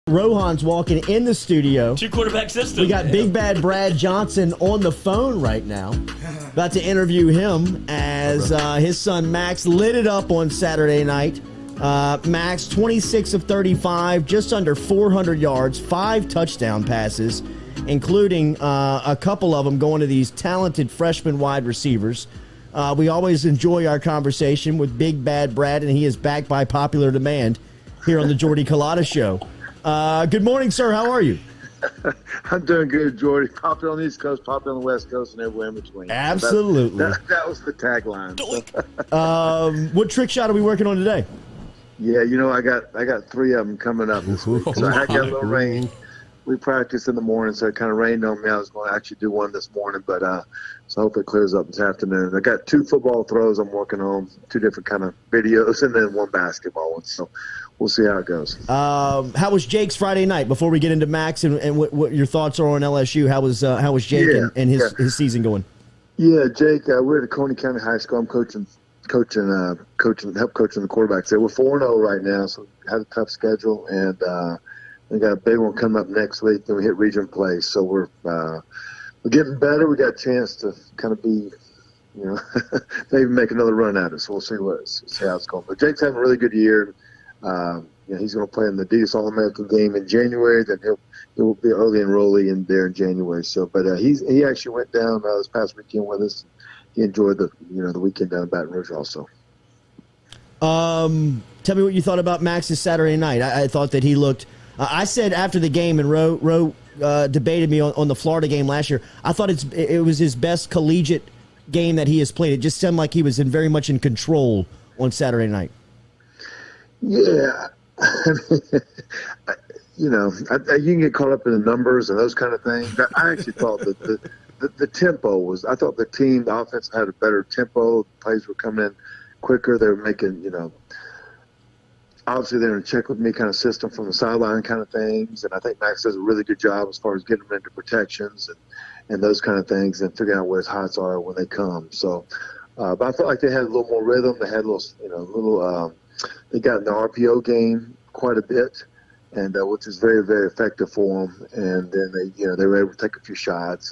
Rohan's walking in the studio. Two-quarterback system. We got Big Bad Brad Johnson on the phone right now. About to interview him as his son Max lit it up on Saturday night. Max, 26 of 35, just under 400 yards, 5 touchdown passes, including a couple of them going to these talented freshman wide receivers. We always enjoy our conversation with Big Bad Brad, and he is back by popular demand here on the Jordy Culotta Show. Good morning, sir. How are you? I'm doing good, Jordy. Popular on the East Coast, popular on the West Coast, and everywhere in between. Absolutely. That was the tagline. What trick shot are we working on today? Yeah, I got 3 of them coming up this week. So I got a little rain. We practiced in the morning, so it kind of rained on me. I was going to actually do one this morning, but so I hope it clears up this afternoon. I got 2 football throws I'm working on, 2 different kind of videos, and then 1 basketball one. So we'll see how it goes. How was Jake's Friday night? Before we get into Max and what your thoughts are on LSU, how was Jake and his season going? Yeah, Jake, we're at Coney County High School. I'm coaching the quarterbacks there. We're 4-0 right now, so we have a tough schedule, and we got a big one coming up next week. Then we hit region play, so we're getting better. We got a chance to kind of be, maybe make another run at it. So we'll see how it's going. But Jake's having a really good year. He's going to play in the Adidas All-American game in January. Then he'll be early enrollee in there in January. So, but he actually went down this past weekend with us. He enjoyed the weekend down in Baton Rouge also. Tell me what you thought about Max's Saturday night. I thought that he looked. I said after the game, and Ro debated me on the Florida game last year. I thought it was his best collegiate game that he has played. It just seemed like he was very much in control on Saturday night. Yeah, you can get caught up in the numbers and those kind of things. But I actually thought that the tempo was. I thought the offense had a better tempo. The plays were coming in quicker. They were making, obviously they're in a check with me kind of system from the sideline kind of things. And I think Max does a really good job as far as getting them into protections and those kind of things and figuring out where his hots are when they come. So, but I felt like they had a little more rhythm. They had they got in the RPO game quite a bit, and which is very, very effective for them. And then they were able to take a few shots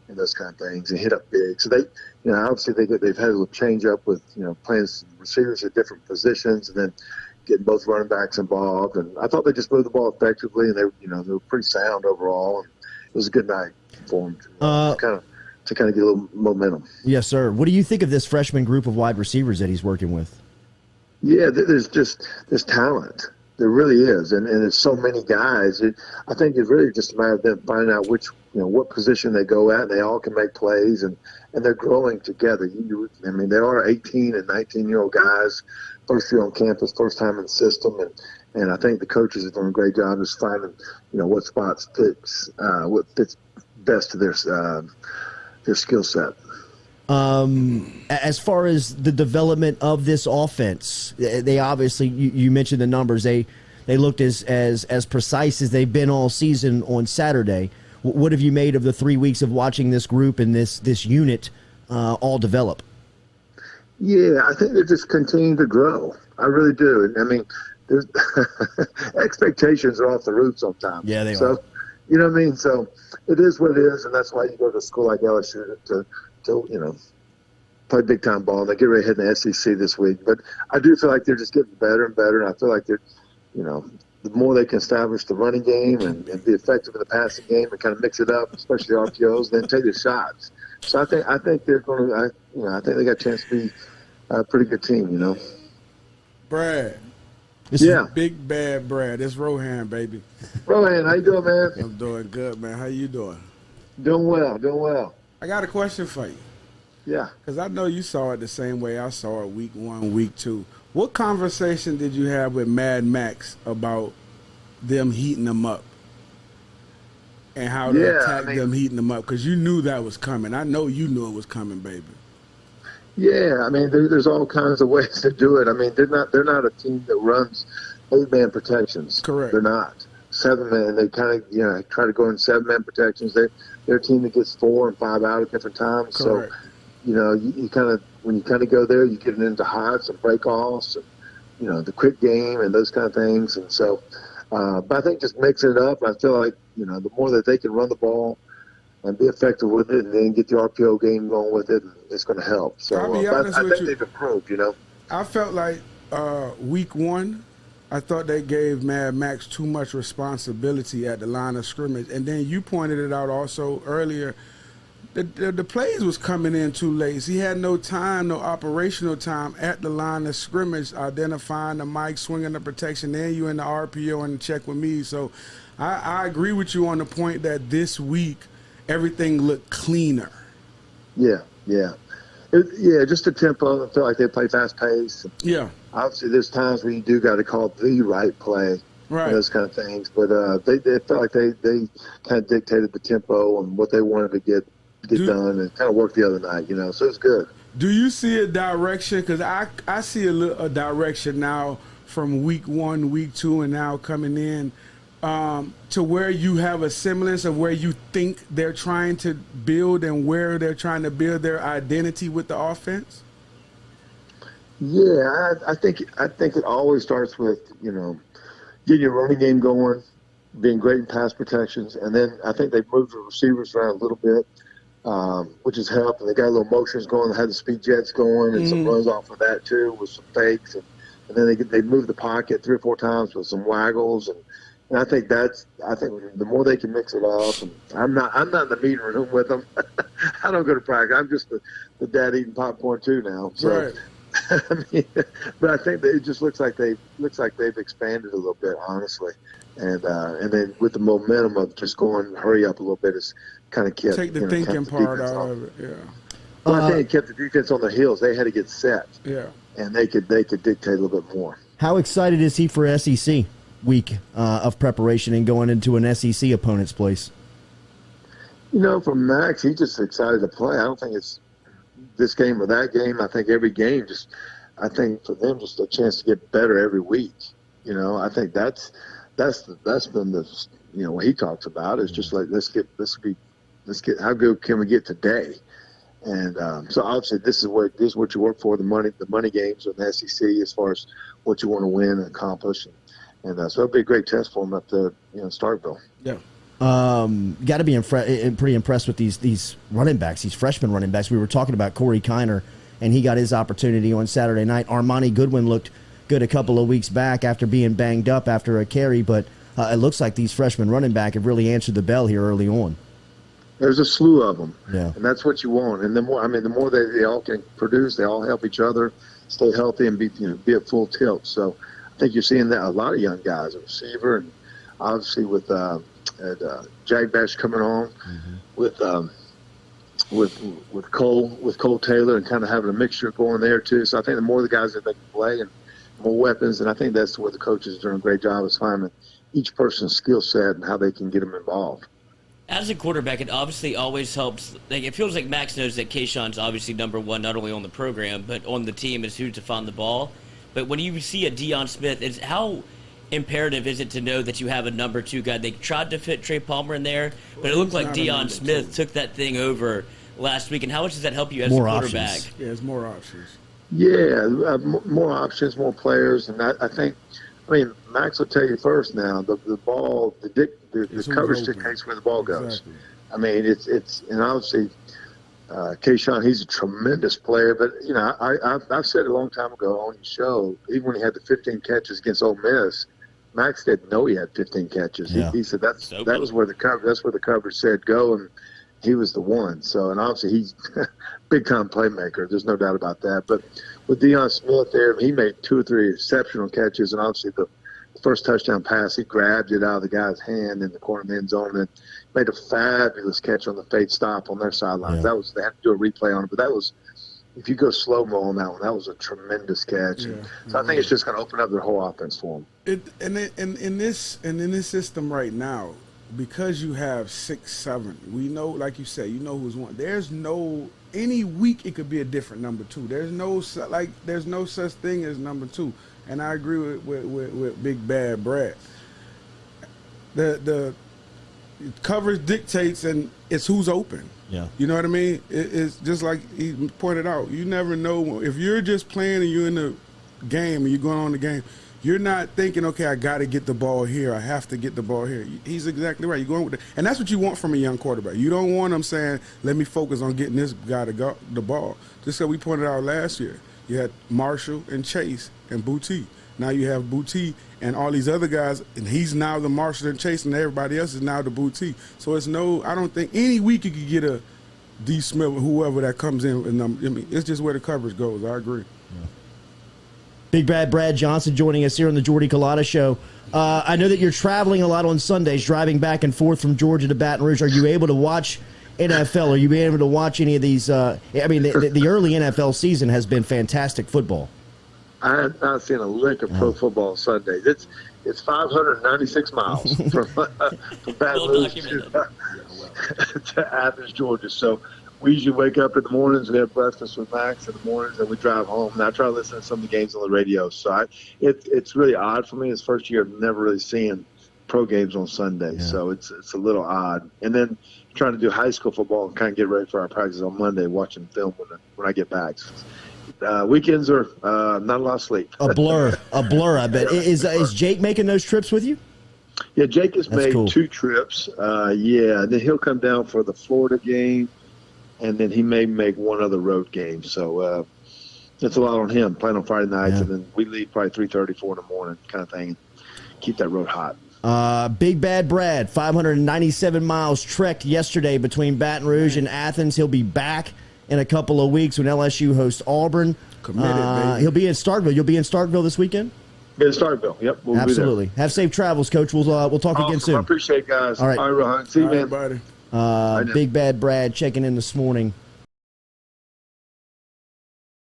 and those kind of things and hit up big. So they, obviously they've had a little change up with playing some receivers at different positions and then getting both running backs involved. And I thought they just moved the ball effectively, and they were pretty sound overall. And it was a good night for them to kind of get a little momentum. Yes, sir. What do you think of this freshman group of wide receivers that he's working with? Yeah, there's talent. There really is, and there's so many guys. I think it's really just a matter of them finding out what position they go at. And they all can make plays, and they're growing together. They are 18 and 19-year-old guys, first year on campus, first time in the system, and I think the coaches are doing a great job just finding what spots what fits best to their skill set. As far as the development of this offense, they obviously, you mentioned the numbers. They looked as precise as they've been all season on Saturday. What have you made of the 3 weeks of watching this group and this unit all develop? Yeah, I think they're just continuing to grow. I really do. There's expectations are off the roof sometimes. Yeah, they are. So, you know what I mean? So it is what it is, and that's why you go to a school like LSU to play big time ball. And they get ready to head in the SEC this week. But I do feel like they're just getting better and better. And I feel like they're, the more they can establish the running game and be effective in the passing game and kind of mix it up, especially RPOs, then take the shots. So I think they're going to, I think they got a chance to be a pretty good team, Brad. This is Big Bad Brad. It's Rohan, baby. Rohan, how you doing, man? I'm doing good, man. How you doing? Doing well. I got a question for you. Yeah. Because I know you saw it the same way I saw it week 1, week 2. What conversation did you have with Mad Max about them heating them up and how to attack them heating them up? Because you knew that was coming. I know you knew it was coming, baby. Yeah, there's all kinds of ways to do it. They're not a team that runs 8-man protections. Correct. They're not 7-man. They kind of try to go in 7-man protections. They're a team that gets 4 and 5 out at different times. Correct. So, you kind of when you kind of go there, you get into hots and break offs and the quick game and those kind of things. And so But I think just mixing it up, I feel like, the more that they can run the ball and be effective with it and then get the RPO game going with it, it's going to help. So I'll be honest I with think you. they've improved, I felt like week 1, I thought they gave Mad Max too much responsibility at the line of scrimmage. And then you pointed it out also earlier. The plays was coming in too late. He had no time, no operational time at the line of scrimmage, identifying the mic, swinging the protection. Then you in the RPO and check with me. So I agree with you on the point that this week everything looked cleaner. Yeah. Just the tempo. I feel like they play fast pace. Yeah. Obviously, there's times where you do got to call the right play. Right. Those kind of things. But they felt like they kind of dictated the tempo and what they wanted to get done, and kind of worked the other night, so it's good. Do you see a direction? Because I see a direction now from week 1, week 2, and now coming in to where you have a semblance of where you think they're trying to build and where they're trying to build their identity with the offense? Yeah, I think it always starts with, getting your running game going, being great in pass protections, and then I think they've moved the receivers around a little bit, which has helped. And they got a little motions going. They had the speed jets going and some runs off of that too with some fakes, and then they moved the pocket 3 or 4 times with some waggles, and I think the more they can mix it up. And I'm not in the meeting room with them. I don't go to practice. I'm just the dad eating popcorn too now. So. Right. But I think that it just looks like they've expanded a little bit, honestly, and then with the momentum of just going hurry up a little bit, is kind of kept Take the thinking part out of it. Yeah. Well, I think it kept the defense on the heels. They had to get set. Yeah. And they could dictate a little bit more. How excited is he for SEC week of preparation and going into an SEC opponent's place? For Max, he's just excited to play. I don't think it's this game or that game. I think every game I think for them just a chance to get better every week. I think that's been the what he talks about is just like let's get how good can we get today, and so obviously this is what you work for, the money games in the SEC as far as what you want to win and accomplish, and so it'll be a great test for him up there Starkville. Yeah. Got to be pretty impressed with these running backs, these freshman running backs. We were talking about Corey Kiner, and he got his opportunity on Saturday night. Armani Goodwin looked good a couple of weeks back after being banged up after a carry, but it looks like these freshman running back have really answered the bell here early on. There's a slew of them, yeah, and that's what you want. And the more they all can produce, they all help each other, stay healthy, and be at full tilt. So I think you're seeing that a lot of young guys, a receiver, and obviously with Jag Bash coming on, with Cole Taylor, and kind of having a mixture going there too. So I think the more the guys that they can play and more weapons, and I think that's where the coaches are doing a great job is finding each person's skill set and how they can get them involved. As a quarterback, it obviously always helps. It feels like Max knows that Kayshawn's obviously number one, not only on the program but on the team, is who to find the ball. But when you see a Deion Smith, how imperative is it to know that you have a number 2 guy? They tried to fit Trey Palmer in there, but it looked like Deion Smith took that thing over last week. And how much does that help you as a quarterback? Options. Yeah, it's more options. Yeah, more options, more players, and I think. Max will tell you first now. The ball, the coverage dictates where the ball goes. Exactly. It's and obviously, Kayshawn, he's a tremendous player. But I've said a long time ago on your show, even when he had the 15 catches against Ole Miss, Max didn't know he had 15 catches. Yeah. He said that was where the coverage said go, and he was the one. So, and obviously he's big time playmaker. There's no doubt about that. But with Deion Smith there, he made 2 or 3 exceptional catches, and obviously the first touchdown pass, he grabbed it out of the guy's hand in the corner of the end zone and made a fabulous catch on the fade stop on their sidelines. Yeah. They had to do a replay on it, but that was, if you go slow mo on that one, that was a tremendous catch. Yeah. So I think it's just going to open up their whole offense for them. In this system right now, because you have 6, 7, we know, like you said, who's one. There's no any week it could be a different number 2. There's no such thing as number 2. And I agree with Big Bad Brad. The coverage dictates, and it's who's open. Yeah. You know what I mean? It's just like he pointed out. You never know if you're just playing and you're in the game and you're going on the game. You're not thinking, okay, I got to get the ball here. I have to get the ball here. He's exactly right. You're going with and that's what you want from a young quarterback. You don't want him saying, let me focus on getting this guy the ball. Just like we pointed out last year. You had Marshall and Chase and Boutte. Now you have Boutte and all these other guys, and he's now the Marshall and Chase, and everybody else is now the Boutte. So it's I don't think any week you could get a D. Smith or whoever that comes in. And I mean, it's just where the coverage goes. I agree. Yeah. Big Bad Brad Johnson joining us here on the Jordy Culotta Show. I know that you're traveling a lot on Sundays, driving back and forth from Georgia to Baton Rouge. Are you able to watch NFL? Are you able to watch any of these? I mean, the early NFL season has been fantastic football. I have not seen a lick of pro football on Sundays. It's 596 miles from Baton Rouge to Athens, Georgia. So we usually wake up in the mornings, we have breakfast with Max in the mornings, and we drive home. And I try to listen to some of the games on the radio. So it's really odd for me. It's the first year I've never really seen pro games on Sundays. Yeah. So it's a little odd. And then trying to do high school football and kind of get ready for our practice on Monday, watching film when I get back. Weekends are not a lot of sleep. a blur, I bet. Is Jake making those trips with you? Yeah, Jake has made 2 trips. And then he'll come down for the Florida game, and then he may make one other road game. So it's a lot on him, playing on Friday nights, and then we leave probably 3:30, 4 in the morning kind of thing. Keep that road hot. Big Bad Brad, 597 miles trekked yesterday between Baton Rouge and Athens. He'll be back in a couple of weeks when LSU hosts Auburn. Committed, he'll be in Starkville. You'll be in Starkville this weekend? Be in Starkville. Yep. We'll Absolutely. Have safe travels, Coach. We'll talk again soon. I appreciate it, guys. All right. All right, Rohan. See you, man. Buddy. Big Bad Brad checking in this morning.